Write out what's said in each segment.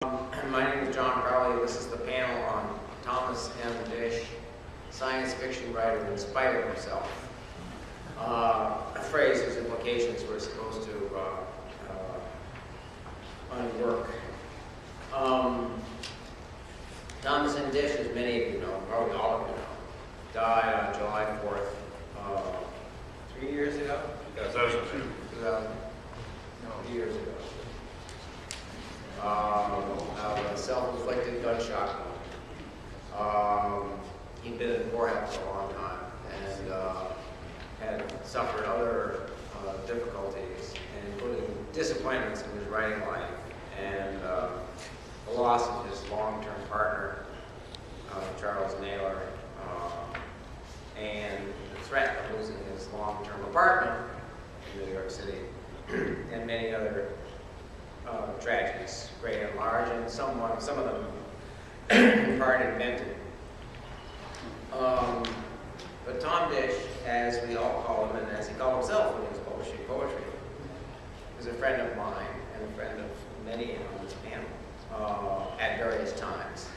My name is John Crowley. This is the panel on Thomas M. Disch, science fiction writer in spite of himself. A phrase whose implications we're supposed to unwork. Thomas M. Disch, as many of you know, probably all of you know, died on July 4th, 3 years ago? 2002. 2 years ago. A self-inflicted gunshot wound. He'd been in rehab for a long time and had suffered other difficulties, including disappointments in his writing life and the loss of his long-term partner, Charles Naylor, and the threat of losing his long-term apartment in New York City, and many other tragedies, great and large, and some of them in part invented. But Tom Disch, as we all call him, and as he called himself when he was publishing poetry, was a friend of mine and a friend of many on this panel at various times.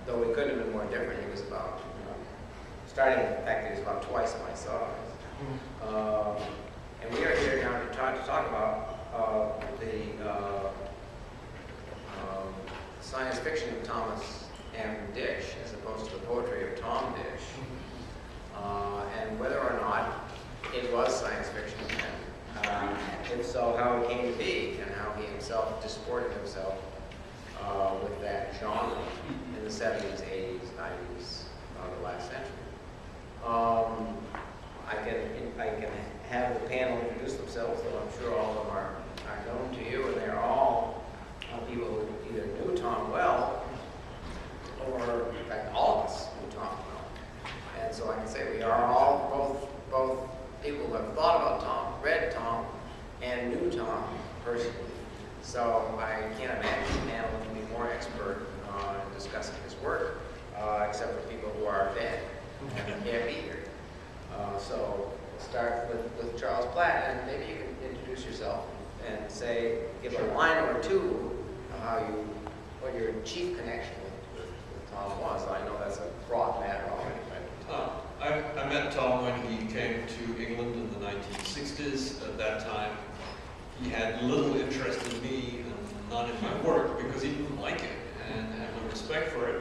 Though we couldn't have been more different, he was about, starting in fact, he was about twice my size. And we are here now to talk about the science fiction of Thomas M. Disch as opposed to the poetry of Tom Disch, and whether or not it was science fiction, and if so, how it came to be, and how he himself disported himself with that genre in the 70s, 80s, 90s of the last century. I can have the panel introduce themselves, though I'm sure all of them are known to you, and they're all people who either knew Tom well, or in fact all of us knew Tom well. And so I can say we are all both people who have thought about Tom, read Tom, and knew Tom personally. So I can't imagine the panel can be more expert in discussing his work, except for people who are dead and can't be here. So we'll start with Charles Platt, and maybe you can introduce yourself and give a line or two of what your chief connection with Tom was. I know that's a broad matter already. I met Tom when he came to England in the 1960s. At that time, he had little interest in me and none in my work because he didn't like it and had no respect for it.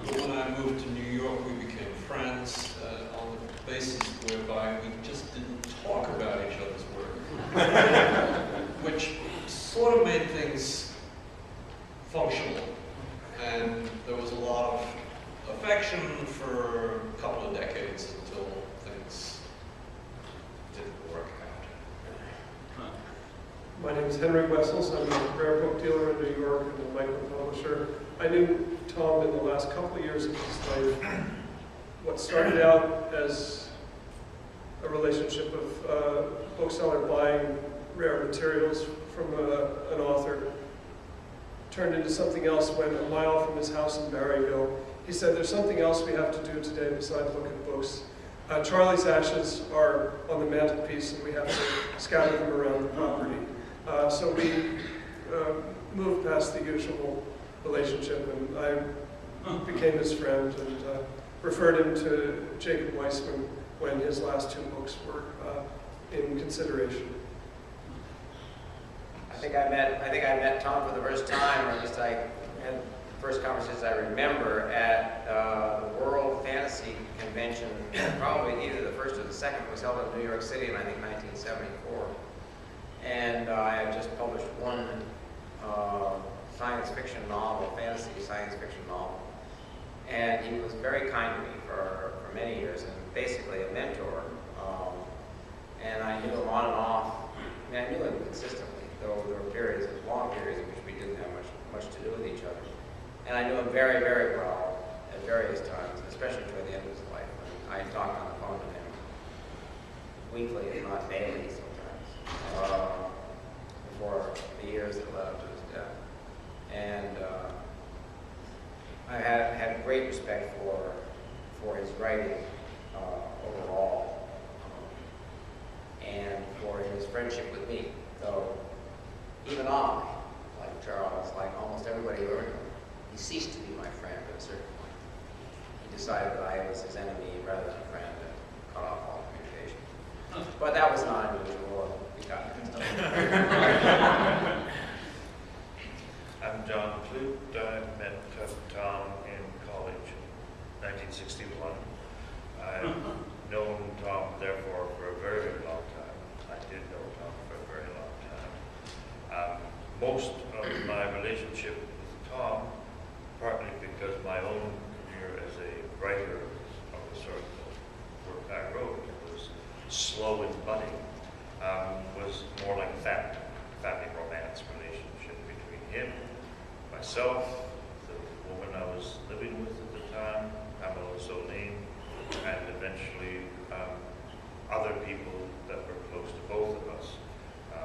But when I moved to New York, we became friends on the basis whereby we just didn't talk about each other's work, which sort of made things functional. And there was a lot of affection for a couple of decades until things didn't work out. My name is Henry Wessells. I'm a rare book dealer in New York and a micro-publisher. I knew Tom in the last couple of years of his life. What started out as a relationship of a bookseller buying rare materials from an author turned into something else when, a mile from his house in Barryville, he said, "There's something else we have to do today besides look at books. Charlie's ashes are on the mantelpiece and we have to scatter them around the property." So we moved past the usual relationship, and I became his friend and referred him to Jacob Weissman when his last two books were in consideration. I think I met Tom for the first time, or at least I had the first conversations I remember at the World Fantasy Convention, probably either the first or the second. It was held in New York City in, I think, 1974. And I had just published one science fiction novel, fantasy science fiction novel. And he was very kind to me for many years, and basically a mentor. And I knew him on and off. I mean, I knew him consistently, though there were periods, long periods, in which we didn't have much to do with each other. And I knew him very, very well at various times, especially toward the end of his life. I talked on the phone to him weekly, if not daily, sometimes, before the years that led up to his death. And I had great respect for his writing overall, and for his friendship with me, though he ceased to be my friend at a certain point. He decided that I was his enemy rather than a friend and cut off all communication. But that was not unusual. We got it. I'm John Clute. I met Tom in college in 1961. I've known Tom, therefore, for a very, very long time. I did know Tom for a very long time. Most of my relationship with Tom, partly because my own career as a writer of the sort of work I wrote was slow in budding, was more like a family romance relationship between him, myself, the woman I was living with at the time, Pamela Solene, and eventually other people that were close to both of us. I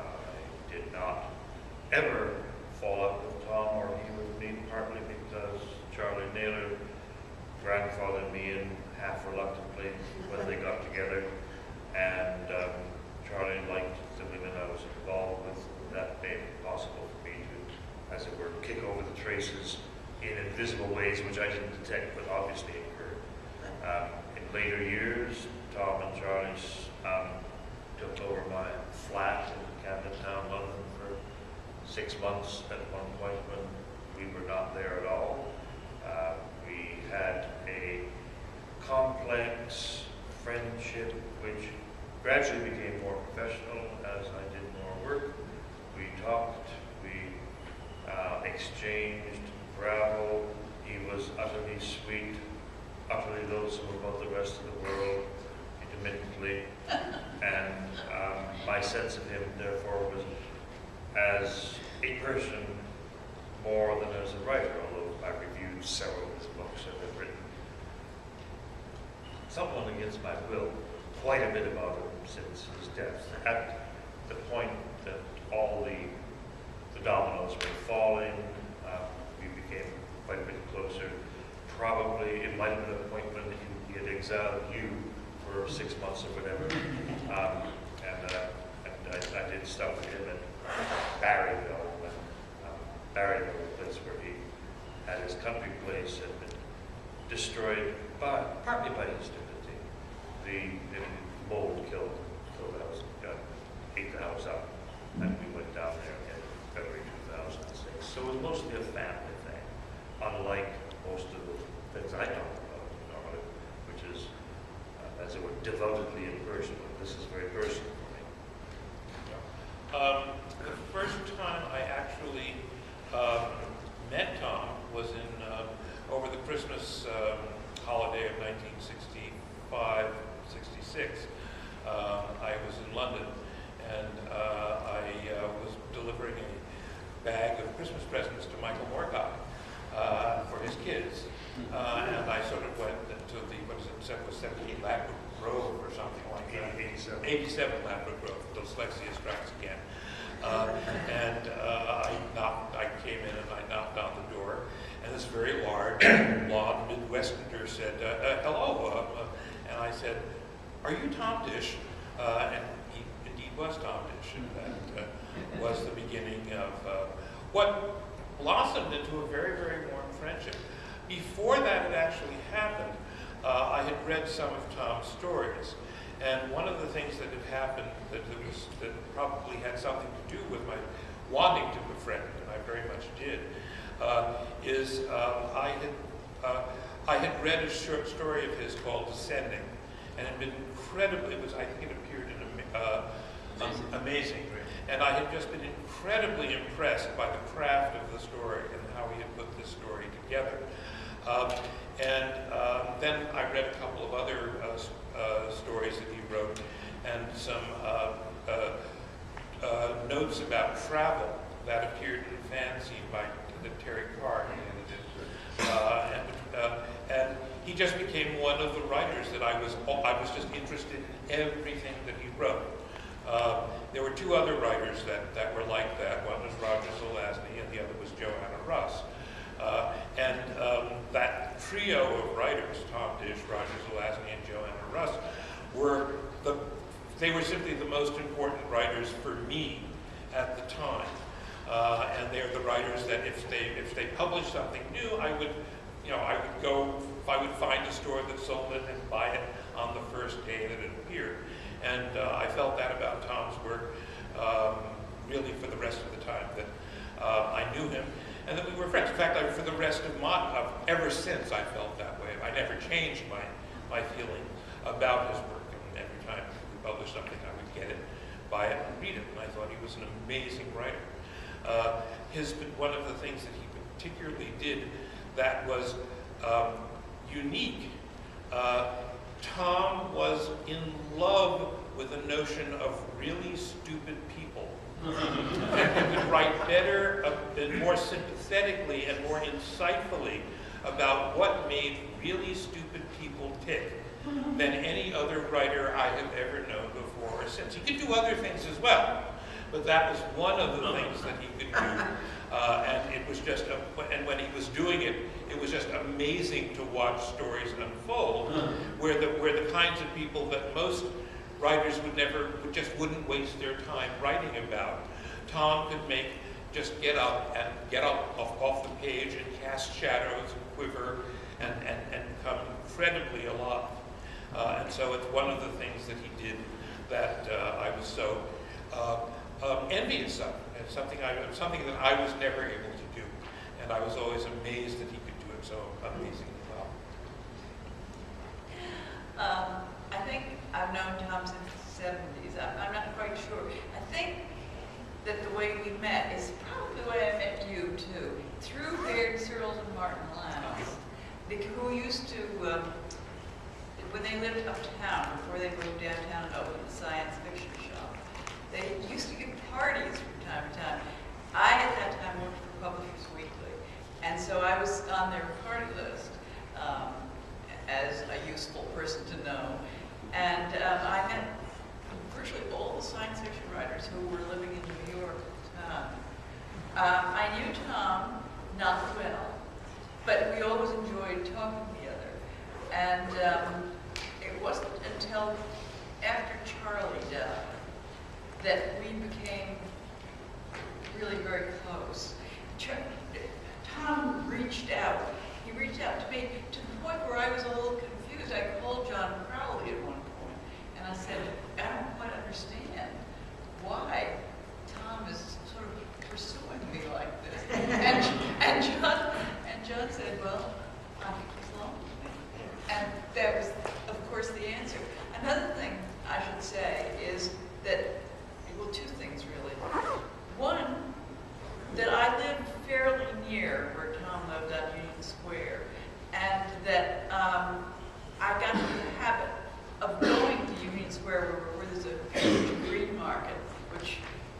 did not ever fall up with Tom or he with me, partly because Charlie Naylor grandfathered me in half reluctantly when they got together, and Charlie liked the women I was involved with. That made it possible for me to, as it were, kick over the traces in invisible ways which I didn't detect but obviously occurred. In later years, Tom and Charlie took over my flat in Camden Town, London for 6 months at one point when we were not there at all. We had a complex friendship which gradually became more professional as I did more work. We talked, we exchanged gravel. He was utterly sweet, utterly loathsome about the rest of the world, intermittently. And my sense of him, therefore, was as a person more than as a writer, although I reviewed several of his books and have written, somewhat against my will, quite a bit about him since his death. At the point that all the dominoes were falling, we became quite a bit closer. Probably, it might have been a point when he had exiled you for 6 months or whatever. And I did stuff with him in Barryville, when Barryville, the place where he had his country place, had been destroyed partly by his stupidity. The mold killed the house, ate the house up, and we went down there in February 2006. So it was mostly a family thing, unlike most of the things I talk about normally, which is, as it were, devotedly impersonal. This is very personal for me. The first time I actually met Tom was in over the Christmas holiday of 1965-66. I was in London, and I was delivering a bag of Christmas presents to Michael Moorcock for his kids. And I sort of went to the, what is it, 17 Ladbroke Grove or something like that. 87 Ladbroke Grove, dyslexia strikes again. I came in and I knocked on the door, and this very large, blonde Midwesterner said, hello, and I said, are you Tom Disch? And he indeed was Tom Disch, and that was the beginning of what blossomed into a very, very warm friendship. Before that had actually happened, I had read some of Tom's stories, and one of the things that had happened that probably had something to do with my wanting to befriend, and I very much did, is I had read a short story of his called Descending, and it had been incredibly, I think it appeared in Amazing, and I had just been incredibly impressed by the craft of the story and how he had put this story together. Then I read a couple of other stories that he wrote, and some notes about travel that appeared in Fanzine by Terry Carr. And he just became one of the writers that I was just interested in everything that he wrote. There were two other writers that were like that. One was Roger Zelazny, and the other was Joanna Russ. That trio of writers, Tom Disch, Roger Zelazny, and Joanna Russ, were simply the most important writers for me at the time. And they're the writers that if they publish something new, I would go, if I would find a store that sold it and buy it on the first day that it appeared. And I felt that about Tom's work really for the rest of the time that I knew him, and that we were friends. In fact, for the rest of ever since, I felt that way. I never changed my feeling about his work, and every time we published something, I would get it, buy it, and read it. And I thought he was an amazing writer. One of the things that he particularly did that was unique. Tom was in love with the notion of really stupid people. And he would write better and more sympathetically and more insightfully about what made really stupid people tick than any other writer I have ever known before or since. He could do other things as well, but that was one of the things that he could do. And it was just, and when he was doing it, it was just amazing to watch stories unfold, where the kinds of people that most writers wouldn't waste their time writing about. Tom could just get up off the page and cast shadows and quiver and come incredibly alive. And so it's one of the things that he did that I was so envious of, and something that I was never able to do. And I was always amazed that he could do it so amazingly well. I think I've known Tom since the 70s. I'm not quite sure. I think that the way we met is probably the way I met you, too. Through Baird Searles and Martin Lance, who used to, when they lived uptown, before they moved downtown and opened the science fiction shop, they used to give parties from time to time. I, at that time, worked for Publishers Weekly, and so I was on their party list as a useful person to know. And I met virtually all the science fiction writers who were living in New York at the time. I knew Tom not well, but we always enjoyed talking together. And it wasn't until after Charlie died that we became really very close. Tom reached out. He reached out to me to the point where I was a little confused. I called John Crowley at one point, and I said, I don't quite understand why Tom is sort of pursuing me like this. And John said, well, I think he's lonely. And that was, of course, the answer. Another thing I should say is that, well, two things really. One, that I lived fairly near where Tom lived on Union Square, and that I got into the habit of going to Union Square where there's a huge green market, which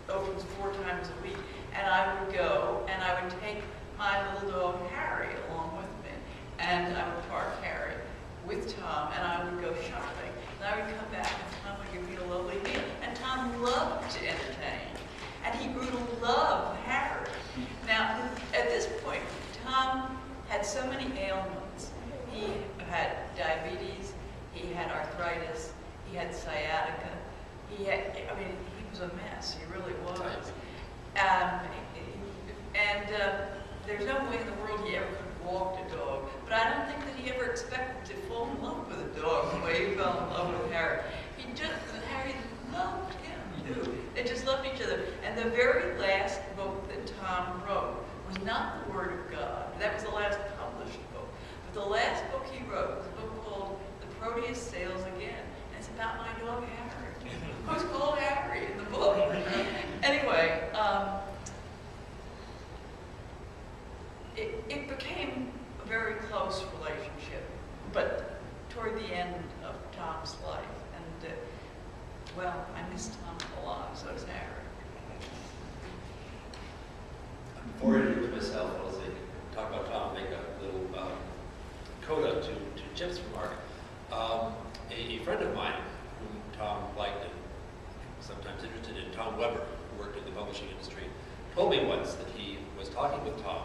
opens 4 times a week, and I would go and I would take my little dog Harry along with me, and I would park Harry with Tom, and I would go shopping, and I would come back and Tom would give me a lovely meal, and Tom loved to entertain, and he grew to love Harry. Now, at this point, Tom had so many ailments. He had diabetes, he had arthritis, he had sciatica, he was a mess, he really was. There's no way in the world he ever could have walked a dog, but I don't think that he ever expected to fall in love with a dog the way he fell in love with Harry. Harry loved him too. They just loved each other. And the very last book that Tom wrote was not the Word of God. That was the last published book. But the last book he wrote was a book called The Proteus Sails Again. And it's about my dog Harry. Who's called Harry in the book. Anyway, it became a very close relationship, but toward the end of Tom's life. And, well, I miss Tom a lot, so does Harry. Before I introduce myself, I'll say, talk about Tom, make a little coda to Jim's remark. A friend of mine, whom Tom liked and sometimes interested in, Tom Weber, who worked in the publishing industry, told me once that he was talking with Tom.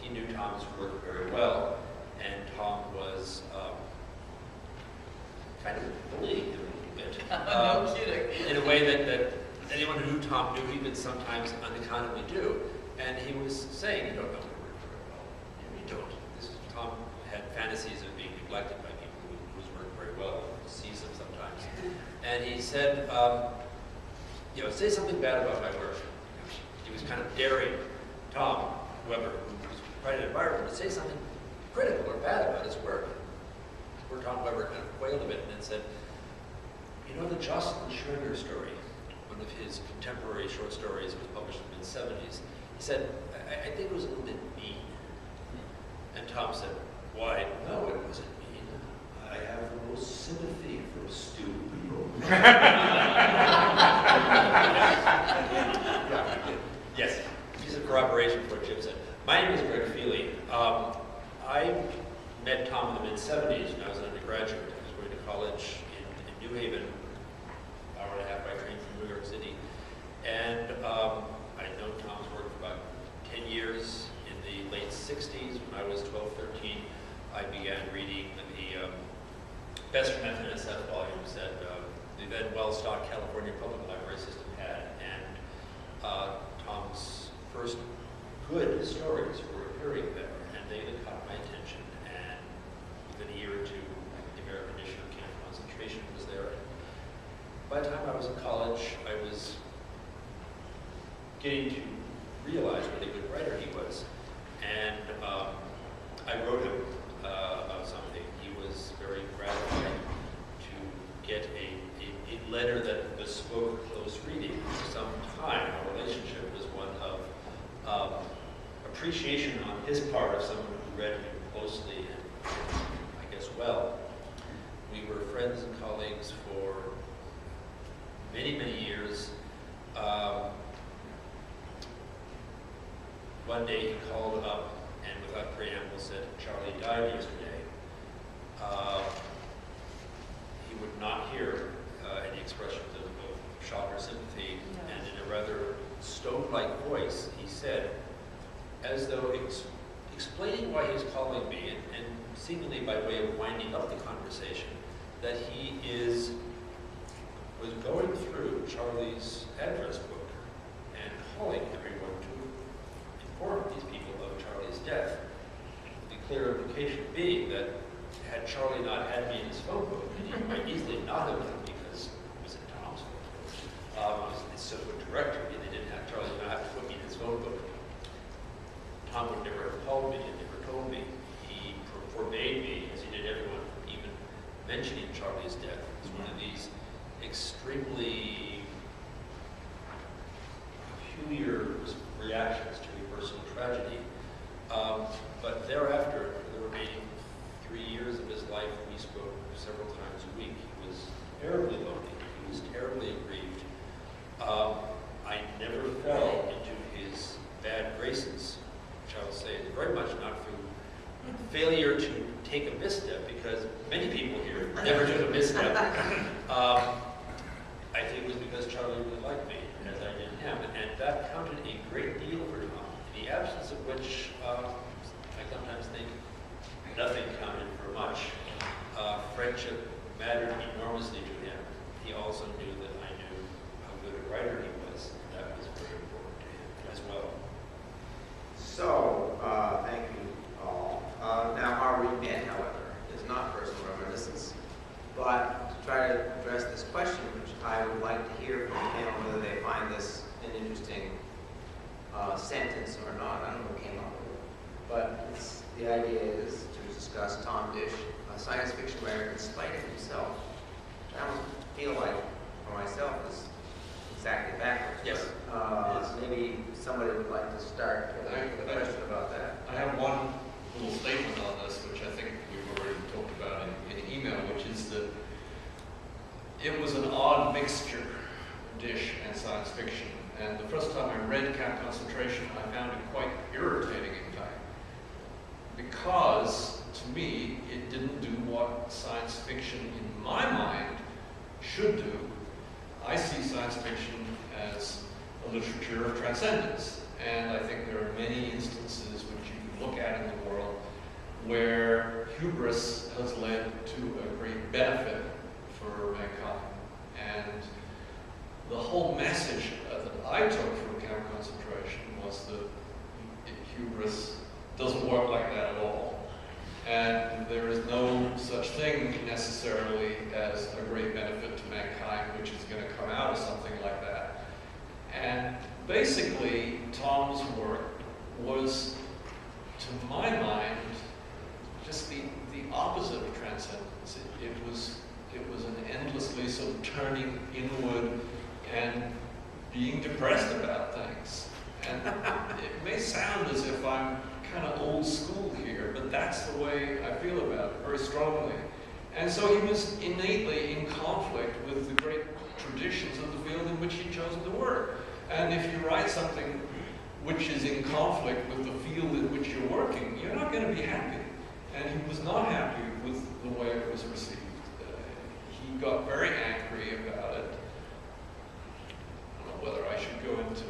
He knew Tom's work very well, and Tom was kind of bullying him a little bit. No kidding. In a way that anyone who knew Tom knew he would sometimes unaccountably do. And he was saying, you don't know my work very well. You don't. Tom had fantasies of being neglected by people whose work very well, sees them sometimes. And he said, say something bad about my work. He was kind of daring Tom, whoever, who was quite an admirer, to say something critical or bad about his work. Where Tom Weber kind of quailed a bit and then said, the Jocelyn Schroeder story, one of his contemporary short stories, was published in the mid-70s. He said, I think it was a little bit mean. And Tom said, why? No, it wasn't mean. I have the most sympathy for stupid people. Yes, piece of corroboration for what Jim said. My name is Greg Feeley. I met Tom in the mid-70s when I was an undergraduate. I was going to college in New Haven, an hour and a half by train from New York City. And I'd known Tom's work for about 10 years. In the late 60s, when I was 12, 13, I began reading the best from F and SF volumes that the then well-stocked California Public Library system had. And Tom's first good stories were appearing there, and they caught my attention. And within a year or two, the American edition of Camp Concentration was there. And by the time I was in college, I was getting to realize what a good writer he was. And I wrote him about something. He was very gratified to get a letter that bespoke close reading. For some time, our relationship was one of appreciation on his part of someone who read him closely and, I guess, well. We were friends and colleagues for many, many years. One day he called up and without preamble said, Charlie died yesterday. He would not hear any expressions of shock or sympathy, and in a rather stone-like voice, he said, as though explaining why he was calling me, and seemingly by way of winding up the conversation, that he was going through Charlie's address book and calling everyone to inform these people of Charlie's death. The clear implication being that had Charlie not had me in his phone book, and he might easily not have done because it was in Tom's phone book. It's so good directory, they didn't have Charlie not have to put me in his phone book. Tom would never have called me and never told me. He forbade me, as he did everyone, from even mentioning Charlie's death. It was one of these extremely peculiar reactions to a personal tragedy. But thereafter, for the remaining 3 years of his life, we spoke several times a week. He was terribly lonely. He was terribly aggrieved. I never fell into his bad graces, which I will say is very much not through failure to take a misstep, because many people here never took a misstep. I think it was because Charlie really liked me, as I did him, and that counted a great deal for Tom, in the absence of which I sometimes think nothing counted for much. Friendship mattered enormously to him. He also knew that I knew how good a writer he was, and that was very important to him as well. So, thank you all. Now, our remit, however, is not personal reminiscence, but to try to address this question, which I would like to hear from the panel, whether they find this an interesting sentence or not. I don't know who came up with it. But the idea is to discuss Tom Disch, a science fiction writer in spite of himself. I don't feel like, for myself, is exactly backwards. Yes. Maybe somebody would like to start with a question about that. I have one little statement on this, which I think we've already talked about in email, which is that it was an odd mixture, Disch and science fiction. And the first time I read Camp Concentration, I found it quite irritating, in fact, because to me, it didn't do what science fiction in my mind should do. I see science fiction as a literature of transcendence. And I think there are many instances which you can look at in the world where hubris has led to a great benefit for mankind. And the whole message that I took from Camp Concentration was that which is going to come out of something like that. And basically, Tom's work was, to my mind, just the opposite of transcendence. It was an endlessly sort of turning inward and being depressed about things. And it may sound as if I'm kind of old school here, but that's the way I feel about it, very strongly. And so he was innately in conflict with the great traditions of the field in which he'd chosen to work. And if you write something which is in conflict with the field in which you're working, you're not going to be happy. And he was not happy with the way it was received. He got very angry about it. I don't know whether I should go into...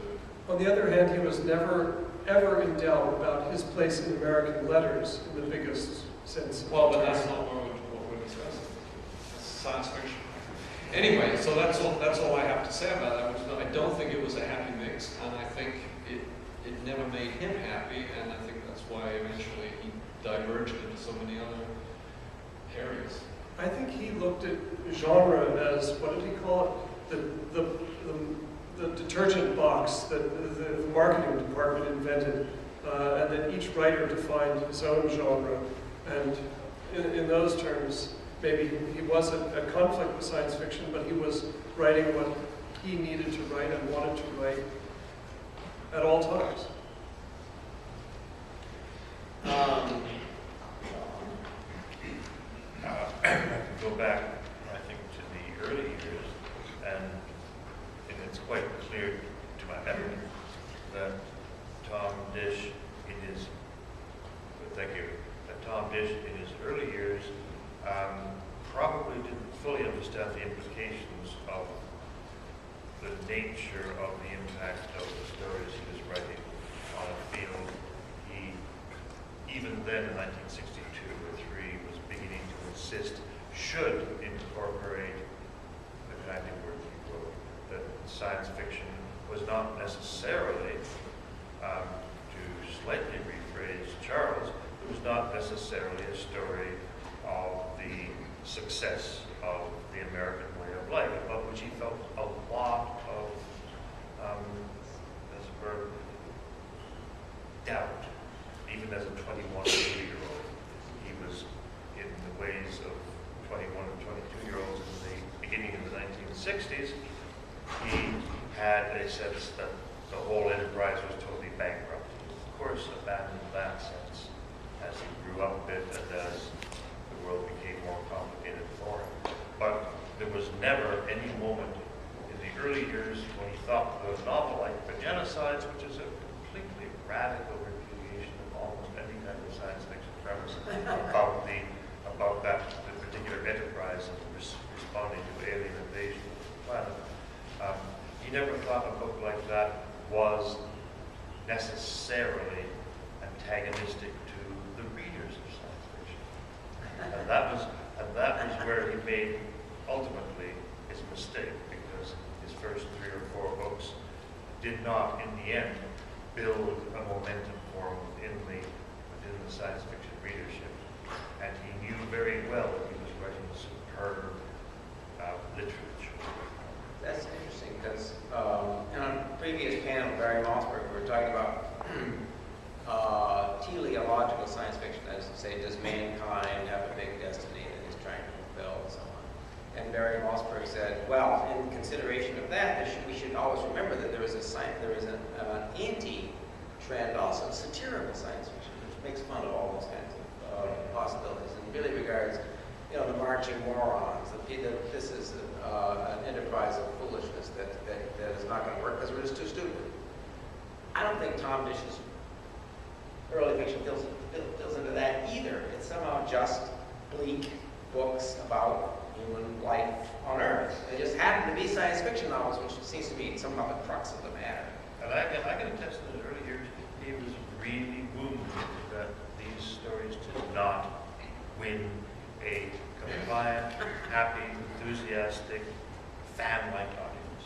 On the other hand, he was never, ever in doubt about his place in American letters in the biggest sense. Well, but that's not what we're discussing. It's science fiction. Anyway, so that's all I have to say about that. Which I don't think it was a happy mix, and I think it never made him happy, and I think that's why eventually he diverged into so many other areas. I think he looked at genre as, what did he call it? The detergent box that the marketing department invented, and then each writer defined his own genre. And in those terms, maybe he was a conflict with science fiction, but he was writing what he needed to write and wanted to write at all times. I can go back, I think, to the early years, and it's quite clear to my memory that Tom Disch, Tom Disch in his early years probably didn't fully understand the implications of the nature of the impact of the stories he was writing on a field. He, even then in 1962 or 3, was beginning to insist should incorporate the kind of work he wrote, that science fiction was not necessarily, to slightly rephrase Charles, it was not necessarily a story of the success of the American way of life, about which he felt a lot of, as it were, doubt. Even as a 21 or 22-year-old, he was in the ways of 21 and 22-year-olds in the beginning of the 1960s. He had a sense that the whole enterprise was totally bankrupt. He, of course, abandoned that sense as he grew up a bit and as the world became more complicated for him. But there was never any moment in the early years when he thought of a novel like The Genocides, which is a completely radical repudiation of almost any kind of science fiction premise about that particular enterprise and responding to alien invasion of the planet. He never thought a book like that was necessarily antagonistic to the readers of science fiction. And that was where he made, ultimately, his mistake, because his first 3 or 4 books did not, in the end, build a momentum for him within the science fiction readership. And he knew very well that he was writing superb literature. That's interesting, because in a previous panel, Barry Mossberg, we were talking about teleological science fiction, that is to say, does mankind have a big destiny that he's trying to fulfill, and so on. And Barry Mossberg said, well, in consideration of that, we should always remember that there is an anti-trend also, satirical science fiction, which makes fun of all those kinds of possibilities, and really regards, the marching morons, that this is an enterprise of foolishness that is not going to work because we're just too stupid. I don't think Tom Disch's early fiction fills into that either. It's somehow just bleak books about human life on Earth. They just happen to be science fiction novels, which seems to be somehow the crux of the matter. And I can attest in his early years, he was really wounded that these stories did not win a compliant, happy, enthusiastic, fan-like audience.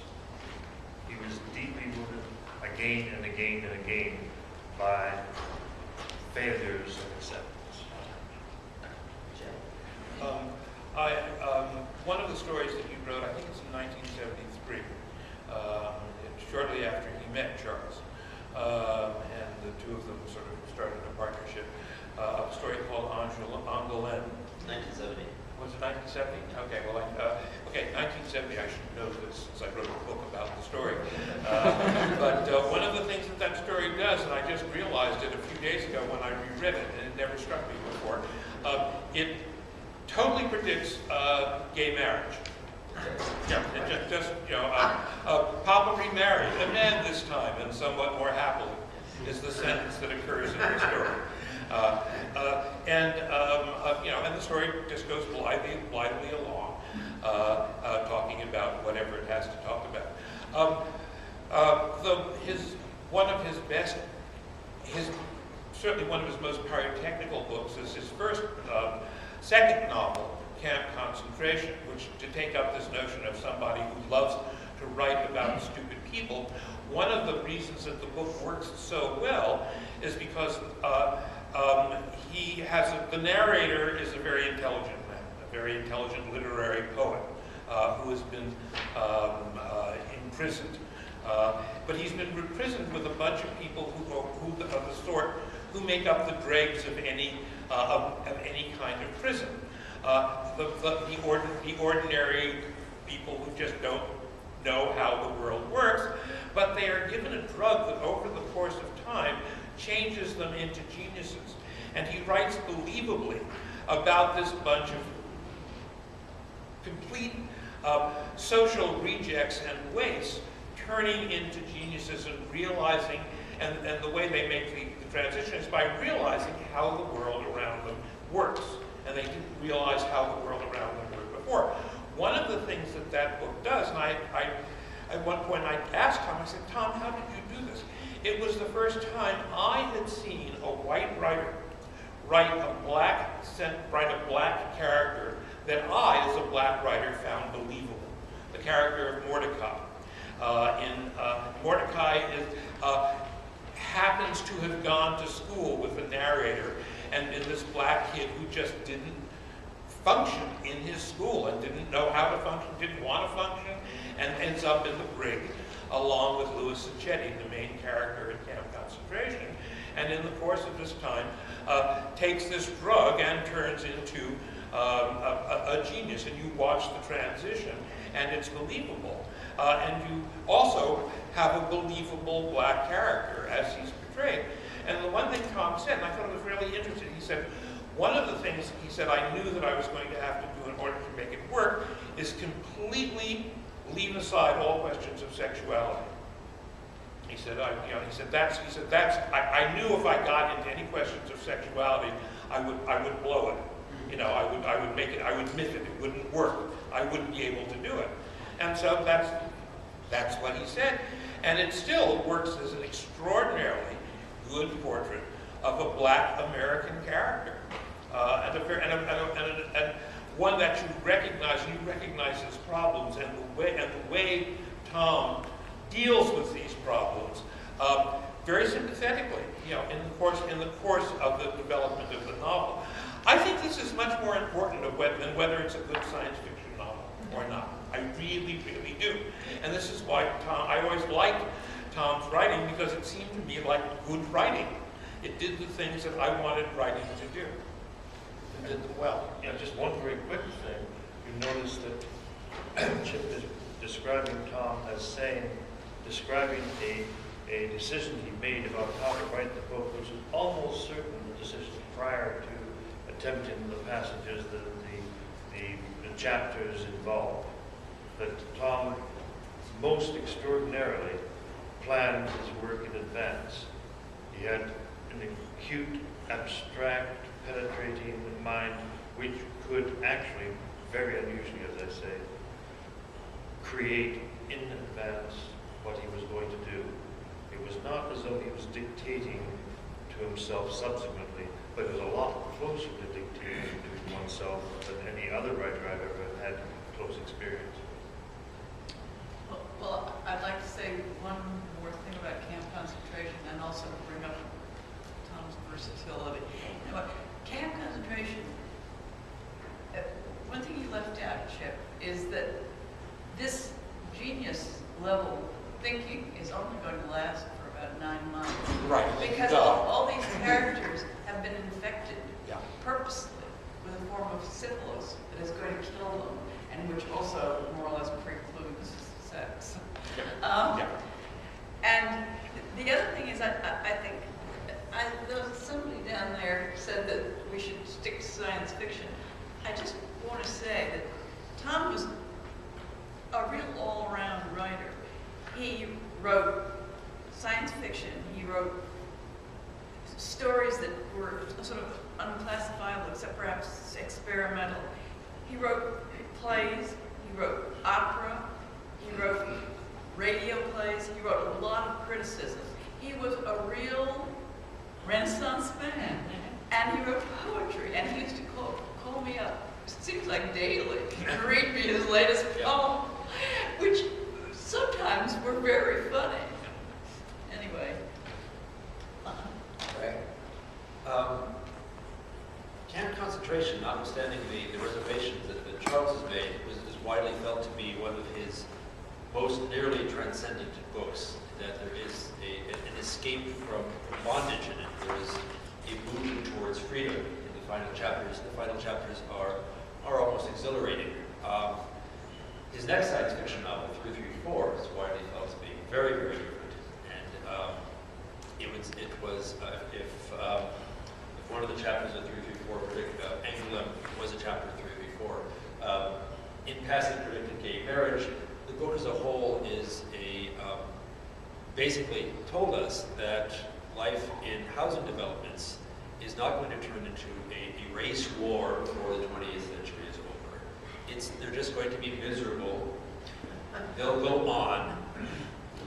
He was deeply wounded again and again and again by failures of acceptance. One of the stories that you wrote, I think it's in 1960, it 1970? Okay, well, okay, 1970, I should know this since I wrote a book about the story. But one of the things that that story does, and I just realized it a few days ago when I reread it, and it never struck me before, it totally predicts gay marriage. Yeah, it just Papa remarried, a man this time, and somewhat more happily, is the sentence that occurs in the story. And the story just goes blithely along, talking about whatever it has to talk about. Certainly one of his most pyrotechnical books is his second novel, Camp Concentration, which, to take up this notion of somebody who loves to write about stupid people, one of the reasons that the book works so well is because the narrator is a very intelligent man, a very intelligent literary poet who has been imprisoned. But he's been imprisoned with a bunch of people who of the sort who make up the dregs of any kind of prison. The ordinary people who just don't know how the world works, but they are given a drug that over the course of time changes them into geniuses. And he writes believably about this bunch of complete social rejects and wastes turning into geniuses and realizing, and the way they make the transition is by realizing how the world around them works. And they didn't realize how the world around them worked before. One of the things that that book does, and at one point I asked Tom, I said, Tom, how did you do this? It was the first time I had seen a white writer write a black character that I, as a black writer, found believable. The character of Mordecai. Mordecai happens to have gone to school with a narrator and been this black kid who just didn't function in his school and didn't know how to function, didn't want to function, and ends up in the brig along with Louis Sacchetti, the main character in Camp Concentration, and in the course of this time takes this drug and turns into a genius, and you watch the transition, and it's believable. And you also have a believable black character as he's portrayed. And the one thing Tom said, and I thought it was really interesting, he said, one of the things he said I knew that I was going to have to do in order to make it work is completely leave aside all questions of sexuality. He said, I knew if I got into any questions of sexuality, I would blow it. I would make it, I would miss it, it wouldn't work. I wouldn't be able to do it. And so that's what he said. And it still works as an extraordinarily good portrait of a black American character. And one that you recognize his problems, and the way Tom deals with these problems very sympathetically, in the course of the development of the novel. I think this is much more important than whether it's a good science fiction novel or not. I really, really do. And this is why I always liked Tom's writing, because it seemed to me like good writing. It did the things that I wanted writing to do. It did them well. Yeah, just one very quick thing. You notice that Chip is describing Tom as describing a decision he made about how to write the book, which was almost certain the decision prior to attempting the passages, the chapters involved. That Tom most extraordinarily planned his work in advance. He had an acute, abstract, penetrating mind which could actually, very unusually as I say, create in advance what he was going to do. It was not as though he was dictating to himself subsequently, but it was a lot closer to dictating to oneself than any other writer I've ever had close experience. Well, I'd like to say one more thing about Camp Concentration, and also bring up Tom's versatility. Camp Concentration, one thing you left out, Chip, is that this genius level thinking is only going to last for about 9 months. Right. Because all these characters have been infected Yeah. purposely with a form of syphilis that is going there said that we should stick to science fiction. I just want to say that Tom was a real all-around writer. He wrote science fiction. He wrote stories that were sort of unclassifiable, except perhaps experimental. He wrote plays. He wrote opera. He wrote radio plays. He wrote a lot of criticism. He was a real Renaissance man. And he wrote poetry. And he used to call me up, it seems like daily, and read me his latest poem, which sometimes were very funny. Anyway. Right. Camp concentration, notwithstanding the reservations that Charles has made, is widely felt to be one of his most nearly transcendent books, that there is an escape from bondage in it. There is a movement towards freedom in the final chapters. The final chapters are almost exhilarating. His next science fiction novel, 334, is widely felt to be very, very different. And if one of the chapters of 334 Angoulême was a chapter 334, in passing predicted gay marriage, the book as a whole is basically told us that life in housing developments is not going to turn into a race war before the 20th century is over. They're just going to be miserable. They'll go on.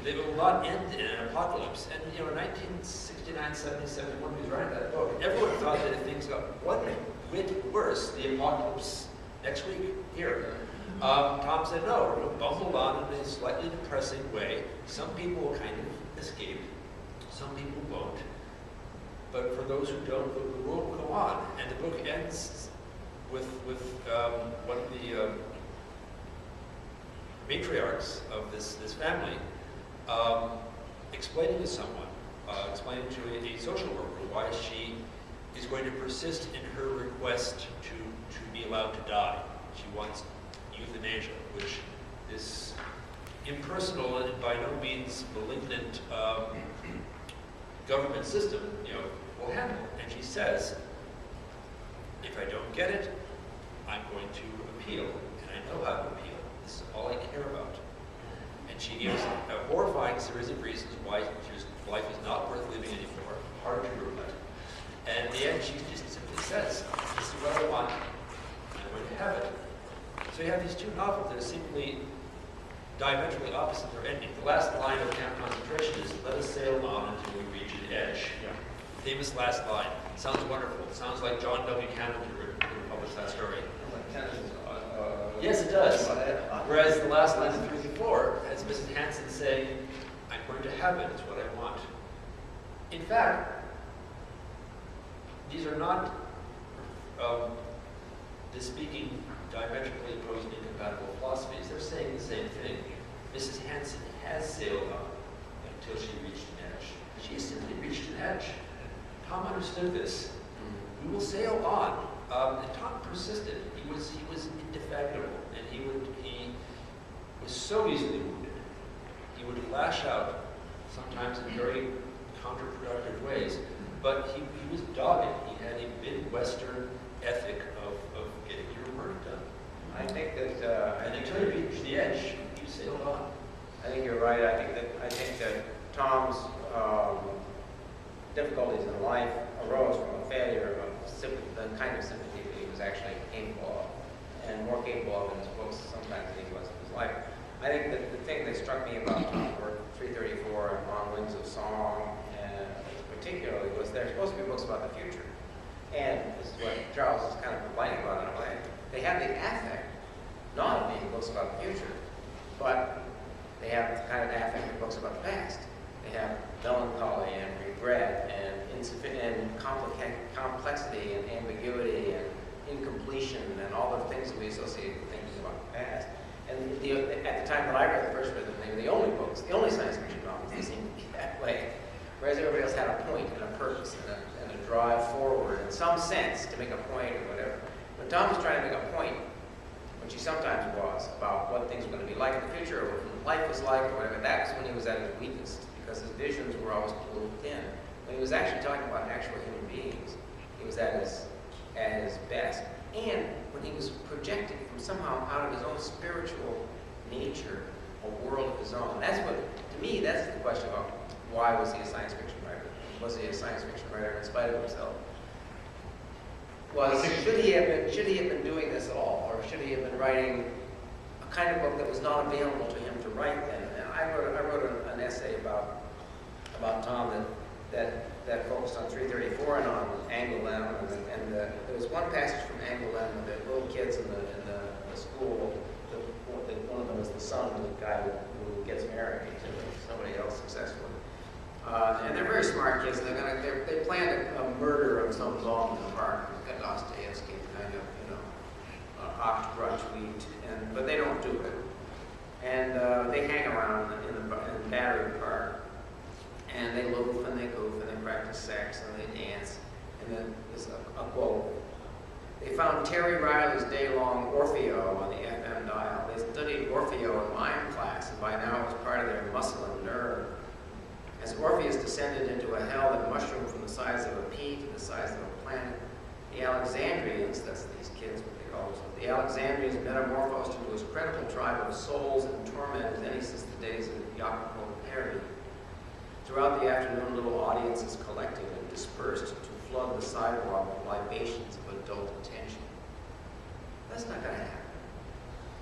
They will not end in an apocalypse. And in 1969, 70, 71, he was writing that book, everyone thought that if things got one whit worse, the apocalypse next week here. Tom said, no, we're going to bumble on in a slightly depressing way. Some people will kind of escape. Some people won't. But for those who don't, the world will go on. And the book ends with one of the matriarchs of this family explaining to someone, explaining to a social worker why she is going to persist in her request to be allowed to die. She wants euthanasia, which this impersonal and by no means malignant government system, will handle. And she says, if I don't get it, I'm going to appeal, and I know how to appeal. This is all I care about. And she gives a horrifying series of reasons why life is not worth living anymore, hard to regret. And in the end, she just simply says, this is what I want, and I'm going to have it. So you have these two novels that are simply diametrically opposite their ending. The last line of Camp Concentration is, let us sail on until we reach an edge. Yeah. Famous last line. Sounds wonderful. Sounds like John W. Campbell would publish that story. Yes, it does. Whereas the last line of 334 has Mrs. Hanson saying, I'm going to have it, it's what I want. In fact, these are not speaking diametrically opposed and incompatible philosophies. They're saying the same thing. Mrs. Hanson has sailed on until she reached an edge. She has simply reached an edge. Tom understood this. We will sail on. And Tom persisted. He was indefatigable, and he was so easily wounded. He would lash out, sometimes in very counterproductive ways, but he was dogged. He had a Midwestern ethic of getting your work done. I think that and until you reach the edge, you sailed on. I think you're right. I think that Tom's difficulties in life arose from a failure of the kind of sympathy that he was actually capable of, and more capable of in his books sometimes than he was in his life. I think that the thing that struck me about Tom's work, 334 and On Wings of Song, particularly, was they're supposed to be books about the future. And this is what Charles is kind of complaining about in a way. They have the affect, not of being books about the future, but they have the kind of affect of books about the past. They have melancholy and regret and complexity and ambiguity and incompletion and all the things that we associate with thinking about the past. And at the time that I read the first of them, they were the only books, the only science fiction novels that seemed to be that way. Whereas everybody else had a point and a purpose and a drive forward in some sense to make a point or whatever. When Tom was trying to make a point, which he sometimes was, about what things were going to be like in the future or what life was like or whatever, that was when he was at his weakest, because his visions were always a little thin. When he was actually talking about actual human beings, he was at his best. And when he was projecting from somehow out of his own spiritual nature, a world of his own. That's what, to me, that's the question about why was he a science fiction writer? Was he a science fiction writer in spite of himself? Should he have been doing this at all, or should he have been writing a kind of book that was not available to him to write then? And I wrote an essay about Tom that focused on 334 and on Angoulême, and there was one passage from Angoulême with the little kids in the school. One of them is the son of the guy who gets married to somebody else successfully. And they're very smart kids. They planned a murder of some dog in the park. Got Dostoevsky kind of, ox grudge wheat, but they don't do it. And they hang around in Battery Park, and they loaf and they goof and they practice sex and they dance. And then there's a quote. They found Terry Riley's day-long Orfeo on the FM dial. They studied Orfeo in mime class, and by now it was part of their muscle and nerve. As Orpheus descended into a hell that mushroomed from the size of a pea to the size of a planet, the Alexandrians, that's these kids, what they call themselves, the Alexandrians metamorphosed into a credible tribe of souls in torment as any since the days of Jacopo Peri. Throughout the afternoon, little audiences collected and dispersed to flood the sidewalk with libations of adult attention. That's not going to happen.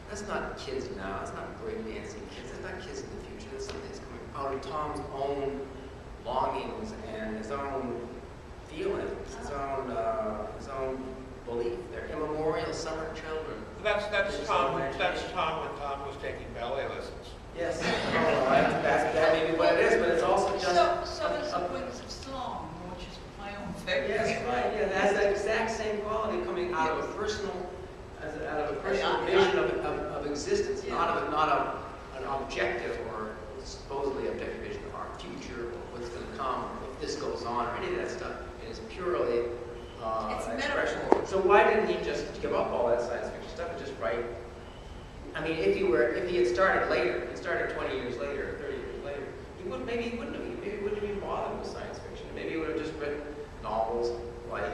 That's not kids now. That's not breakdancing kids. That's not kids in the future. That's something that's coming out of Tom's own longings and his own feelings, his own belief. They're immemorial summer children. That's Tom. That's Tom when Tom was taking ballet lessons. Yes. That may be what it is, but it's also just. So there's a wings of song, which is my own favorite. Yes, right. Yeah, that's that exact same quality coming out of a personal, vision of existence, not an objective or supposedly objective vision of our future or what's going to come if this goes on or any of that stuff. It is purely It's an expression. metaphor. So why didn't he just give up all that science fiction stuff and just write? I mean, if he had started later, he started 20 years later, 30 years later, he wouldn't have even bothered with science fiction. Maybe he would have just written novels like,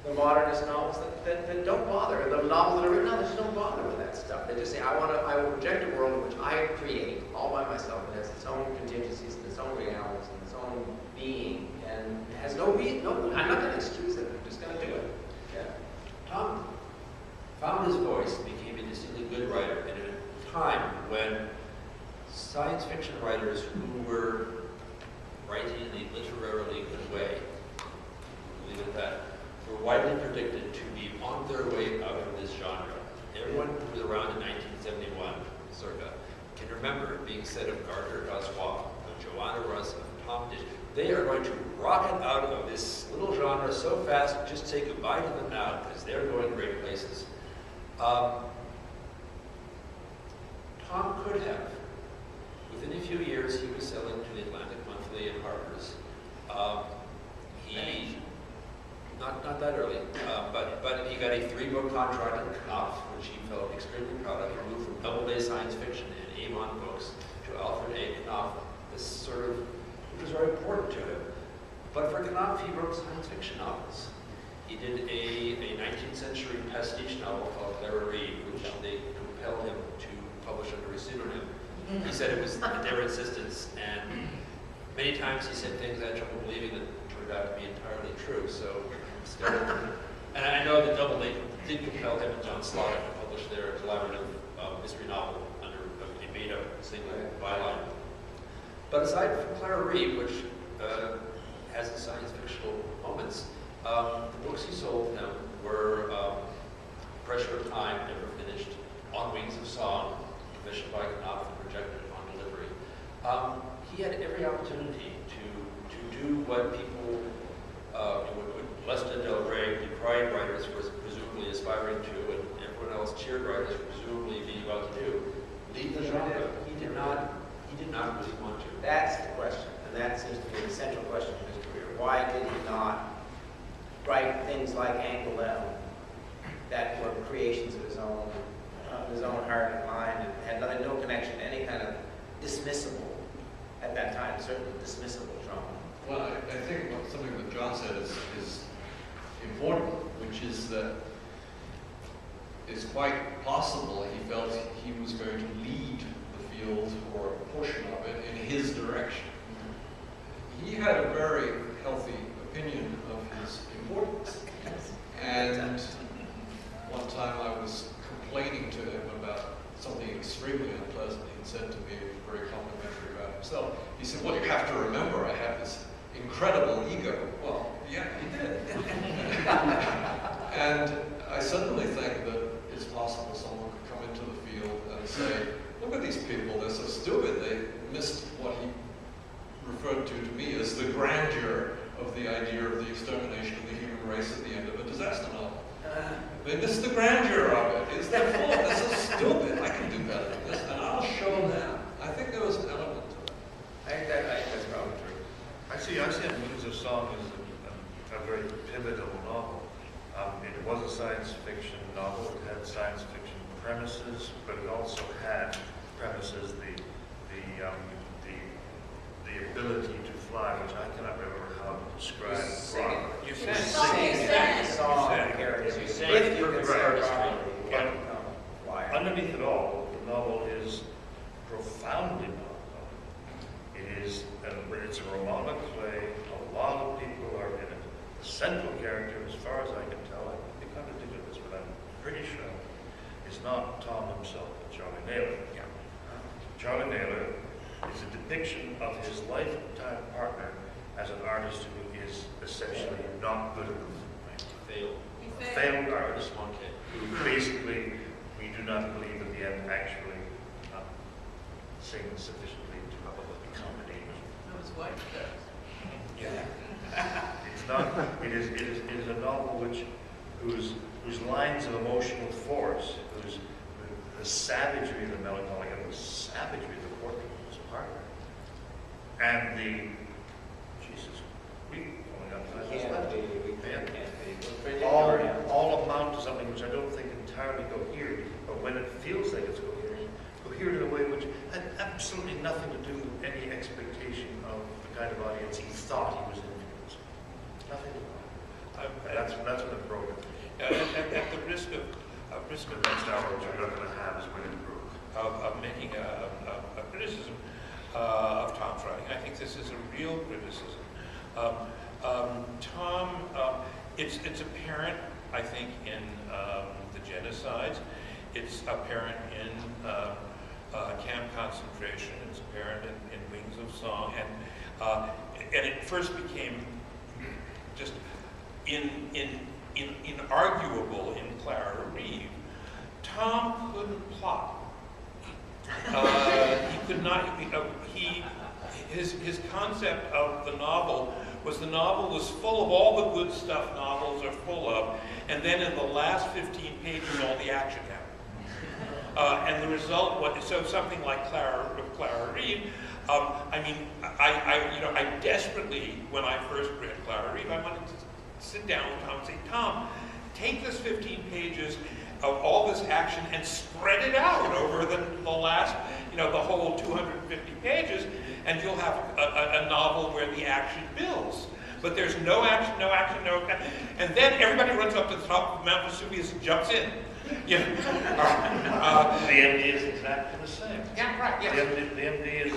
the modernist novels that don't bother. The novels that are written now, they just don't bother with that stuff. They just say, I will project a world in which I create all by myself. It has its own contingencies and its own realities and its own being, and it has no reason. I'm not going to excuse it. I'm just going to do it. Yeah. Tom found his voice and became a distinctly good writer in a time when science fiction writers who were writing in a literarily good way, leave it at that, were widely predicted to be on their way out of this genre. Everyone who was around in 1971, circa, can remember it being said of Gardner Dozois, of Joanna Russ, of Tom Disch, they are going to rocket out of this little genre so fast, just take a bite of them now, because they're going great places. Tom could have. Within a few years, he was selling to the Atlantic Monthly and Harper's. Not that early, but he got a 3-book contract at Knopf, which he felt extremely proud of. He moved from Doubleday Science Fiction and Avon Books to Alfred A. Knopf. This which was very important to him. But for Knopf, he wrote science fiction novels. He did a 19th century pastiche novel called Clara Reeve, which they compelled him to publish under a pseudonym. He said it was at their insistence, and many times he said things I had trouble believing that turned out to be entirely true. So, and I know that Doubleday did compel him and John Slaughter to publish their collaborative mystery novel under a made-up single byline. But aside from Clara Reeve, which has the science fictional moments, the books he sold him were Pressure of Time, Never Finished, On Wings of Song, commissioned by Knopf and projected on delivery. He had every opportunity to do what people, what Lesta Del Rey decried writers were presumably aspiring to, and everyone else cheered writers were presumably being about to do. Leave the genre. He did not really want to. That's the question, and that seems to be the central question of his career. Why did he not write things like Angoulême that were creations of his own heart and mind, and had no connection to any kind of dismissible, at that time, certainly dismissible genre? Well, I think something that John said is important, which is that it's quite possible that he felt he was going to lead the field or a portion of it in his direction. He had a very healthy opinion of his importance. And one time I was complaining to him about something extremely unpleasant he'd said to me, very complimentary about himself. He said, well, you have to remember I have this incredible ego. Well, yeah, he did. And I suddenly think that it's possible someone could come into the field and say, look at these people, they're so stupid, they missed what he referred to me as the grandeur of the idea of the extermination of the human race at the end of a disaster novel. They missed the grandeur of it. It's their fault, they're so stupid, I can do better than this, and I'll show them. I think there was an element to it. I think that's probably true. I see Wings of Song as a very pivotal novel. It was a science fiction novel. It had science fiction premises, but it also had premises the ability to fly, which I cannot remember how to describe. You sang. If you consider it properly, But why? underneath it all, the novel is profoundly novel. It's a romantic play. A lot of people are in it. The central character, as far as I can tell, I could be contradicted this, but I'm pretty sure, is not Tom himself, but Charlie Naylor. Yeah. Charlie Naylor is a depiction of his lifetime partner as an artist who is essentially not good enough. Failed. Failed artist One kid. who basically we do not believe at the end actually sings sufficiently to become an angel. No, his wife does. Yeah. It's not. It is a novel whose lines of emotional force, the savagery of the melancholy and the savagery of the portrait of his partner, and the all amount to something which I don't think entirely coherent, but when it feels like it's coherent in a way which had absolutely nothing to do with any expectation of the kind of audience he thought he was influencing. Nothing at all. That's what it broke. At the risk of Next hour, which we're not going to have, is when it broke. of making a criticism of Tom's writing, I think this is a real criticism. Tom, it's apparent, I think, in the genocides. It's apparent in camp concentration. It's apparent in Wings of Song, and it first became just inarguable in Clara Reeve. Tom couldn't plot. He could not. His concept of the novel was full of all the good stuff novels are full of, and then in the last 15 pages, all the action happened. And the result was something like Clara Reeve. I desperately, when I first read Clara Reeve, I wanted to sit down with Tom and say, Tom, take this 15 pages of all this action and spread it out over the last, the whole 250 pages, and you'll have a novel where the action builds. But there's no action, and then everybody runs up to the top of Mount Vesuvius and jumps in. The MD is exactly the same. Yeah, right. Yeah. The MD is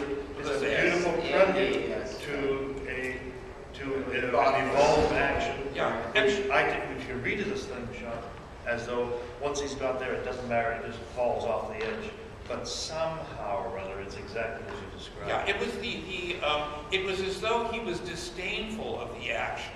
a beautiful prelude to an evolved action. Yeah. Which I think if you read it as slingshot, as though once he's got there, it doesn't matter, it just falls off the edge. But somehow or other, it's exactly as you described. Yeah, it was it was as though he was disdainful of the action,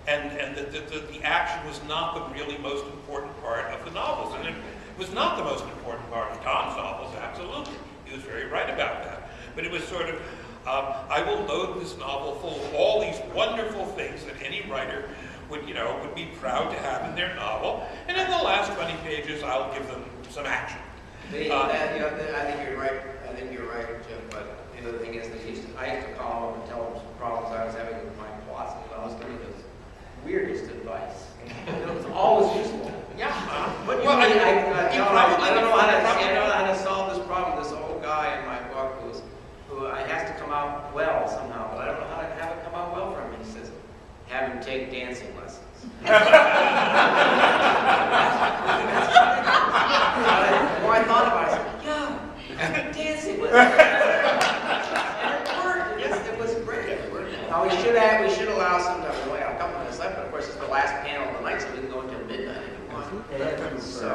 and the action was not the really most important part of the novels, and it was not the most important part of Tom's novels. Absolutely, he was very right about that. But it was sort of, I will load this novel full of all these wonderful things that any writer would be proud to have in their novel, and in the last 20 pages, I'll give them some action. I think you're right. I think you're right, Jim. But the other thing is that I used to call him and tell him some problems I was having with my plots, and I was giving him the weirdest advice. It was always useful. Yeah. But Well, I don't know how to solve this problem. This old guy in my book who has to come out well somehow, but I don't know how to have it come out well for take dancing lessons. The more I thought about it, I said, yeah, dancing lessons. And it worked. It was great. It worked. Now, we should allow some time. We only have a couple minutes left, but of course, it's the last panel of the night, so we can go until midnight if you want. So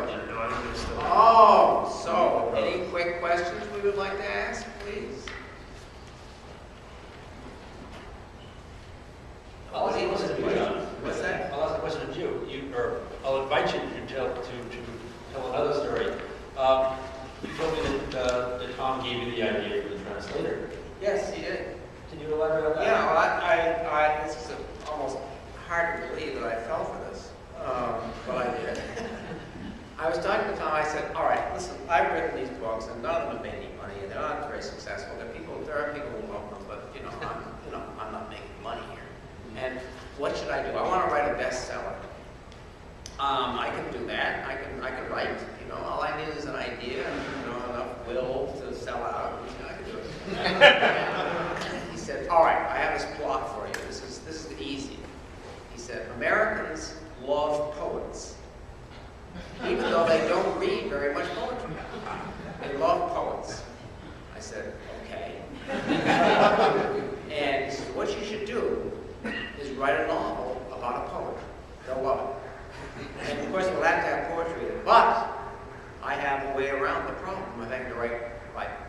any quick questions we would like to ask, please? I'll ask a question of you, John. What's that? I'll ask a question of you. I'll invite you to tell another story. You told me that Tom gave you the idea for the translator. Yes, he did. Can you elaborate on that? Yeah, well, this is almost hard to believe that I fell for this, but I did. I was talking to Tom. I said, "All right, listen. I've written these books, and none of them have made any money, and they're not very successful. There are people who love them, but I'm not making money here. And what should I do? I want to write a bestseller. I can do that. I can write. All I need is an idea and enough will to sell out. I can do it." He said, "All right, I have this plot for you. This is easy." He said, "Americans love poets, even though they don't read very much poetry. They love poets." I said, "Okay." And he said, "What you should do is write a novel about a poet. They'll love it. And of course, we'll have to have poetry in it, but I have a way around the problem of having to write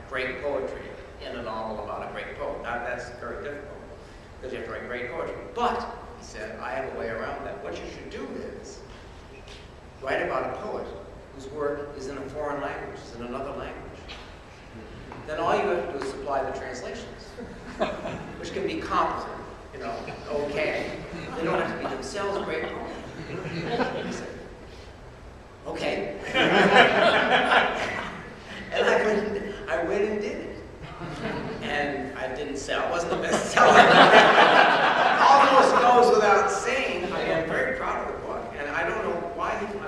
great poetry in a novel about a great poet. Now, that's very difficult, because you have to write great poetry. But," he said, "I have a way around that. What you should do is write about a poet whose work is in a foreign language, is in another language. Then all you have to do is supply the translations, which can be competent, okay. They don't have to be themselves great poets." He said, "Okay." And I went and did it. And I didn't sell. It wasn't the best seller. Almost goes without saying. I am very proud of the book. And I don't know why would I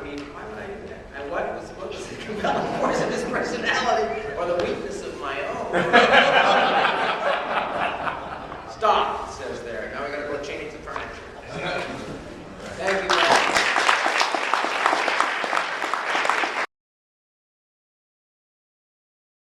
do that? And what was the compelling force of his personality or the weakness of my own? "Stop," it says there.